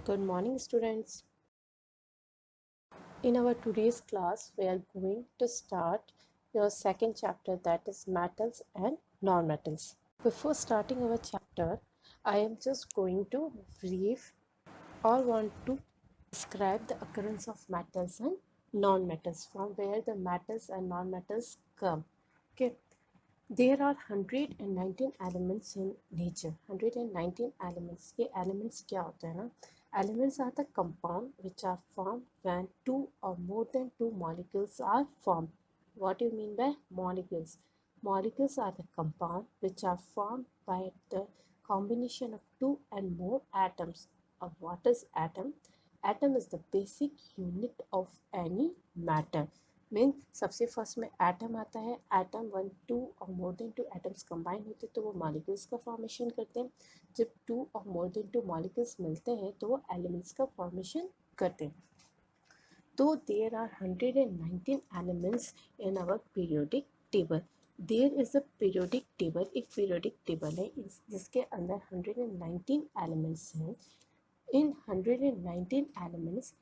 Good morning, students. In our today's class, we are going to start your second chapter, that is metals and non-metals. Before starting our chapter, I am just going to brief or want to describe the occurrence of metals and non-metals, from where the metals and non-metals come. Okay. There are 119 elements in nature. 119 elements. ये elements क्या होते हैं ना? Elements are the compound which are formed when two or more than two molecules are formed. What do you mean by molecules? Molecules are the compound which are formed by the combination of two and more atoms. What is atom? Atom is the basic unit of any matter. Mean सबसे first में atom आता है. Atom 1 2 और more than 2 atoms combine होते हैं तो वो molecules का फॉर्मेशन करते हैं. जब 2 और मोर देन 2 मॉलिक्यूल्स मिलते हैं तो वो एलिमेंट्स का फॉर्मेशन करते हैं. तो there are 119 elements in our periodic table. There is a periodic table. एक पीरियोडिक टेबल है जिसके अंदर 119 एलिमेंट्स हैं. In 119 elements,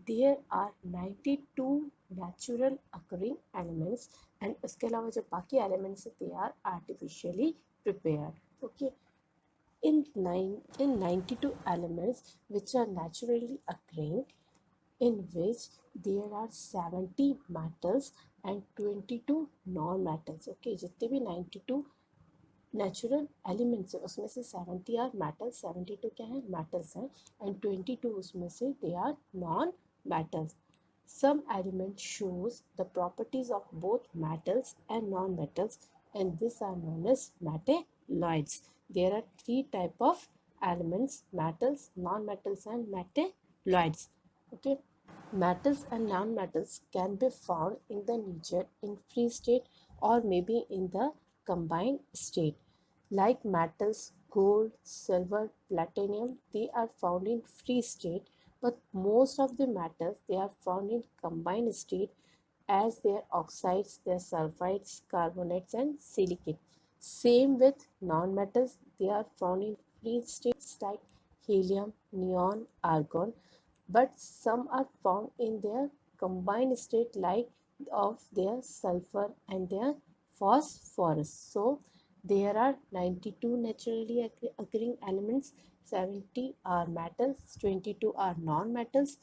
there are 92 natural occurring elements and उसके अलावा जो बाकी elements हैं they are artificially prepared. Okay. In 92 elements which are naturally occurring, in which there are 70 metals and 22 non-metals. Okay, जितने भी 92 नेचुरल एलिमेंट्स है उसमें से 70 आर मेटल्स, 72 क्या है मेटल्स हैं, एंड 22 उसमें से they are non metals. Some element shows the properties of both metals and non metals and this are known as metalloids. There are 3 type of elements, metals, non metals and metalloids. Okay. Metals and non-metals can be found in the nature in free state or maybe in the combined state. Like metals, gold, silver, platinum, they are found in free state, but most of the metals they are found in combined state as their oxides, their sulfides, carbonates and silicate. Same with non-metals, they are found in free states like helium, neon, argon, but some are found in their combined state like of their sulfur and their phosphorus. So there are 92 naturally occurring elements, 70 are metals, 22 are non-metals.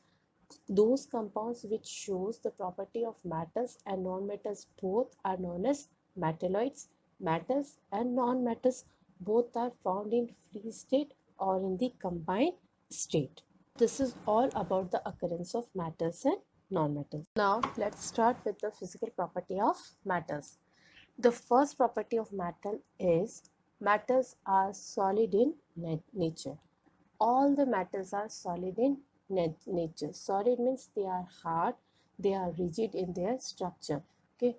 Those compounds which shows the property of metals and non-metals both are known as metalloids. Metals and non-metals both are found in free state or in the combined state. This is all about the occurrence of metals and non-metals. Now let's start with the physical property of metals. The first property of metal is metals are solid in nature. All the metals are solid in nature. Solid means they are hard, they are rigid in their structure. Okay,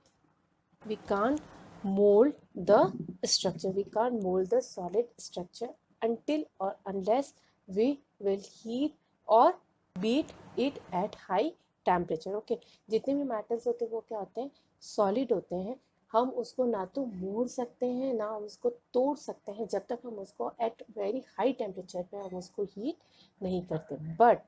we can't mold the structure, we can't mold the solid structure until or unless we will heat और beat it at high temperature. Okay. जितने भी metals होते हैं वो क्या होते हैं, solid होते हैं. हम उसको ना तो मोड़ सकते हैं ना हम उसको तोड़ सकते हैं जब तक हम उसको एट वेरी हाई टेम्परेचर पे हम उसको हीट नहीं करते. But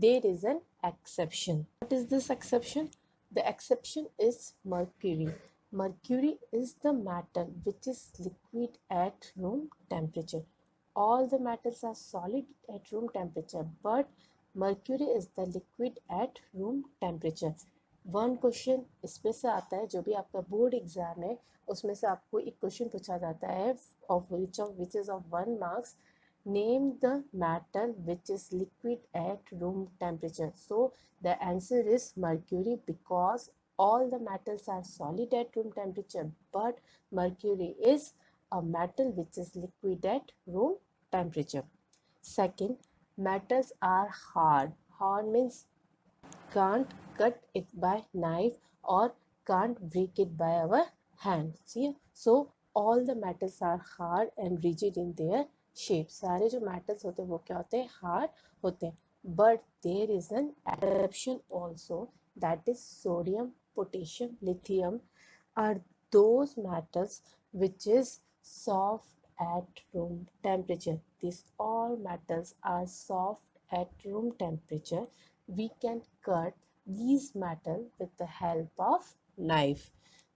there is an exception. What is this exception? The exception is mercury. Mercury is the metal which is liquid at room temperature. All the metals are solid at room temperature, but mercury is the liquid at room temperature. One question इसमें से आता है, जो भी आपका board exam है उसमें से आपको एक क्वेश्चन पूछा जाता है of which is of 1 marks. Name the metal which is liquid at room temperature. So the answer is mercury because all the metals are solid at room temperature, but mercury is a metal which is liquid at room temperature. Second, metals are hard. Hard means can't cut it by knife or can't break it by our hand. See, so all the metals are hard and rigid in their shape. सारे जो metals होते हैं वो क्या होते हैं, hard होते हैं. But there is an exception also, that is sodium, potassium, lithium are those metals which is soft at room temperature. These all metals are soft at room temperature, we can cut these metals with the help of knife.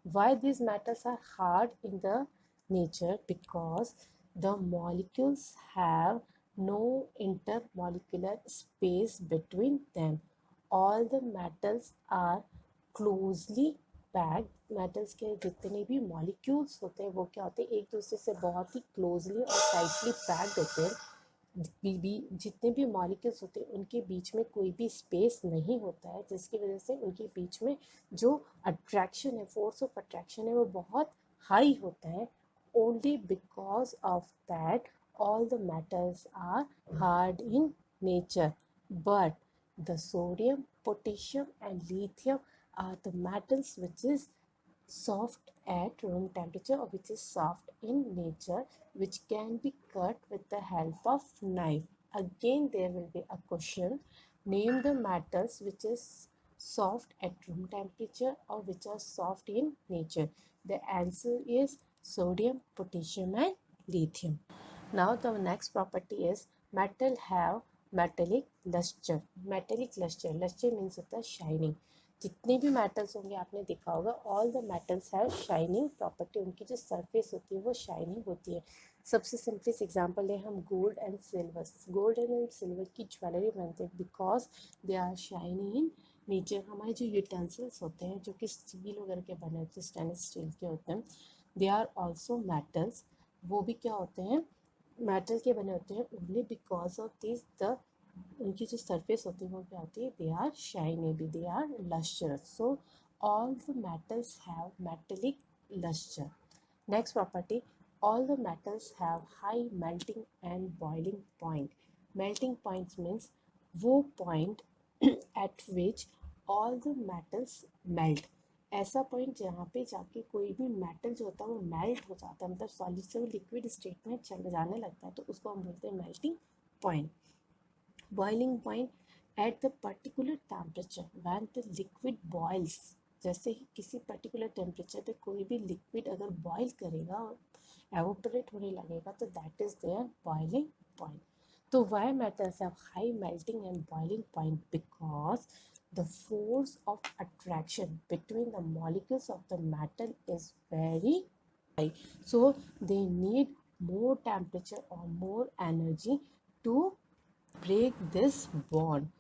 Why these metals are hard in the nature? Because the molecules have no intermolecular space between them. All the metals are closely packed. Metals के जितने भी molecules होते हैं वो क्या होते हैं, एक दूसरे से बहुत ही क्लोजली और टाइटली पैक्ड होते हैं. जितने भी मॉलिक्यूल्स होते हैं उनके बीच में कोई भी स्पेस नहीं होता है, जिसकी वजह से उनके बीच में जो अट्रैक्शन है, फोर्स ऑफ अट्रैक्शन है, वो बहुत हाई होता है. Only because of that all the metals are hard in nature, but the sodium, potassium and lithium are the metals which is soft at room temperature or which is soft in nature, which can be cut with the help of knife. Again there will be a question, name the metals which is soft at room temperature or which are soft in nature. The answer is sodium, potassium and lithium. Now the next property is metal have metallic luster. Metallic luster, luster means होता है shining. जितने भी metals होंगे आपने देखा होगा, all the metals have shining property. उनकी जो सरफेस होती है वो शाइनिंग होती है. सबसे सिंपलेस्ट एग्जांपल है हम gold and silver. Gold and silver की ज्वेलरी बनते हैं because they are shining in nature. हमारे जो यूटेंसिल्स होते हैं जो कि स्टील वगैरह के बने होते हैं, स्टेनलेस स्टील के होते हैं, दे आर ऑल्सो मेटल्स. वो भी क्या होते हैं, मेटल के बने होते हैं. Only because of this the उनकी जो सरफेस होती है वो क्या होती है, दे आर शाइनी, भी they are lustrous. So all the metals have metallic lustre. Next property, all the metals have high melting and boiling point. Melting points means वो point at which all the metals melt. ऐसा point जहाँ पे जाके कोई भी metal जो होता है वो मेल्ट हो जाता है, मतलब सॉलिड से वो लिक्विड स्टेट में चल जाने लगता है, तो उसको हम बोलते हैं melting point. Boiling point at the particular temperature when the liquid boils. जैसे ही किसी पर्टिकुलर टेम्परेचर पे कोई भी लिक्विड अगर बॉयल करेगा और एवोपरेट होने लगेगा तो that is their boiling point. तो why metals have high melting and boiling point? Because the force of attraction between the molecules of the metal is very high, so they need more temperature or more energy to break this bond.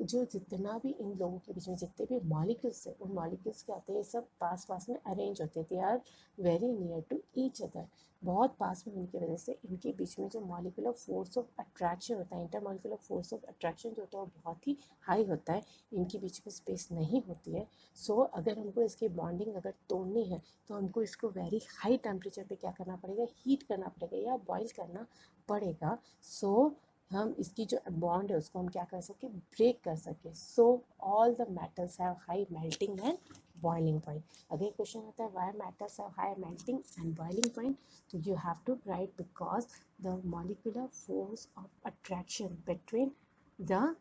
जो जितना भी इन लोगों के बीच में जितने भी molecules हैं, उन मॉलिक्यूल्स क्या होते हैं, सब पास पास में अरेंज होते हैं. They are very near to each other. बहुत पास में होने की वजह से इनके बीच में जो मॉलिकुलर फोर्स ऑफ अट्रैक्शन होता है, इंटरमॉलिकुलर फोर्स ऑफ अट्रैक्शन जो होता है वो बहुत ही हाई होता है. इनके बीच में स्पेस नहीं होती है. सो अगर हमको इसकी बॉन्डिंग अगर तोड़नी है तो हमको इसको वेरी हाई टेम्परेचर पे क्या करना पड़ेगा, हीट करना पड़ेगा या बॉयल करना पड़ेगा. सो हम इसकी जो बॉन्ड है उसको हम क्या कर सकें, ब्रेक कर सकें. So all the metals have high melting and boiling point. अगर क्वेश्चन आता है why metals have high melting and boiling point, तो you have to write because the molecular force of attraction between the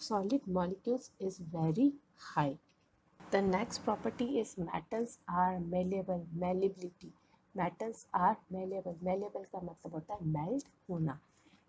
solid molecules is very high. The next property is metals are malleable. Malleability. Metals are malleable. Malleable का मतलब होता है melt होना.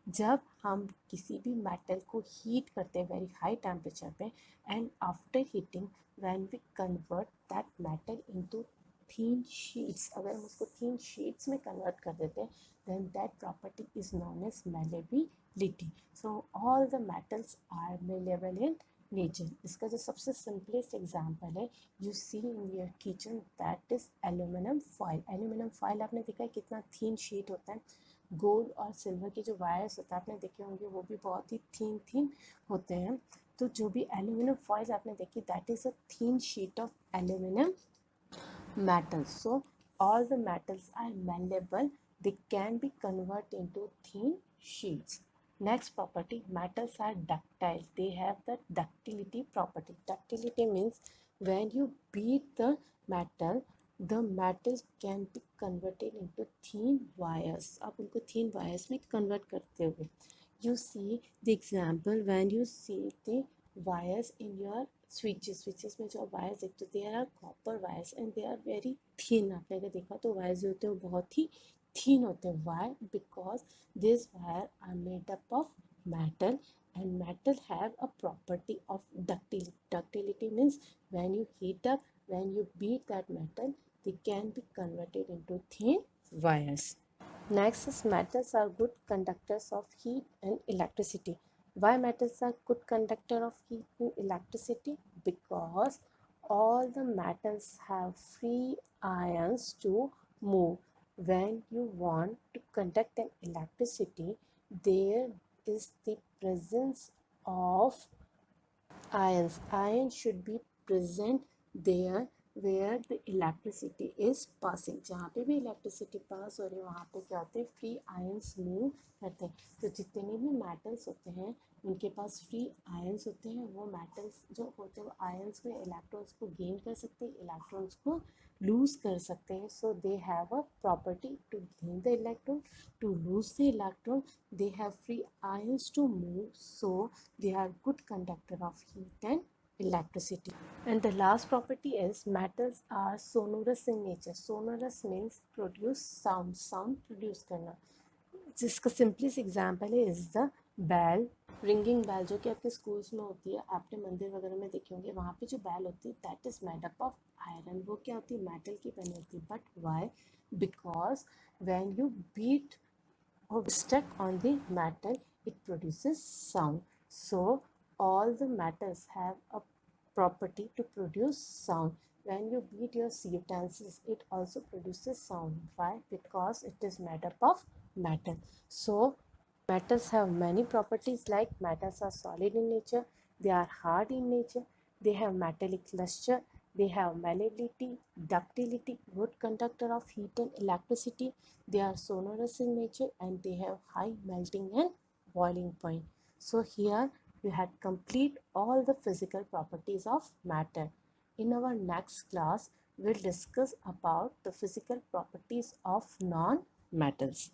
जब हम किसी भी मेटल को हीट करते हैं वेरी हाई टेम्परेचर पे, and after heating when we convert that metal into thin sheets, अगर हम उसको थीन शीट्स में कन्वर्ट कर देते हैं, then that property is known as malleability. So all the metals are malleable in nature. इसका जो सबसे सिंपलेस्ट एग्जांपल है, you see in your kitchen, that is aluminium foil. Aluminium foil आपने देखा है कितना थीन शीट होता है. गोल्ड और सिल्वर के जो वायर्स होते हैं आपने देखे होंगे वो भी बहुत ही थीन थीन होते हैं. तो जो भी एल्यूमिनियम फॉइल आपने देखी, that is a thin sheet of aluminium metals. So all the metals are malleable. They can be converted into thin sheets. Next property, metals are ductile. They have the ductility property. Ductility means when you beat the metal can be converted into thin wires. आप उनको thin wires में convert करते हो. You see the example when you see the wires in your switches में जो wires देखते हो, there are copper wires and they are very thin. आपने अगर देखा तो wires जो होते हैं वो बहुत ही thin होते हैं. Why? Because these wires are made up of metal, and metal have a property of ductility. Ductility means when you heat up, when you beat that metal, they can be converted into thin wires. Next is metals are good conductors of heat and electricity. Why metals are good conductor of heat and electricity? Because all the metals have free ions to move. When you want to conduct an electricity, there is the presence of ions. Ions should be present there where the electricity is passing. जहाँ पे भी electricity pass हो रही है वहाँ पे क्या होते हैं, free ions move करते हैं. तो जितने भी metals होते हैं उनके पास free ions होते हैं. वो metals जो होते हैं वो ions में electrons को gain कर सकते हैं, electrons को lose कर सकते हैं. So they have a property to gain the electron, to lose the electron. They have free ions to move, so they are good conductor of heat and electricity. And the last property is metals are sonorous in nature. Sonorous means produce sound. Sound produce करना. जिसका simplest example है is the बैल, ringing बैल, जो कि आपके schools में होती है. आपने मंदिर वगैरह में देखे होंगे, वहाँ पे जो बैल होती है that is made up of iron. वो क्या होती है, मेटल की बनी होती है. But why? Because when you beat or stuck on the metal, it produces sound. So all the metals have a property to produce sound. When you beat your utensils, it also produces sound. Why? Because it is made up of metal. So metals have many properties, like metals are solid in nature, they are hard in nature, they have metallic luster, they have malleability, ductility, good conductor of heat and electricity, they are sonorous in nature, and they have high melting and boiling point. So here we had complete all the physical properties of matter. In our next class, we'll discuss about the physical properties of non-metals.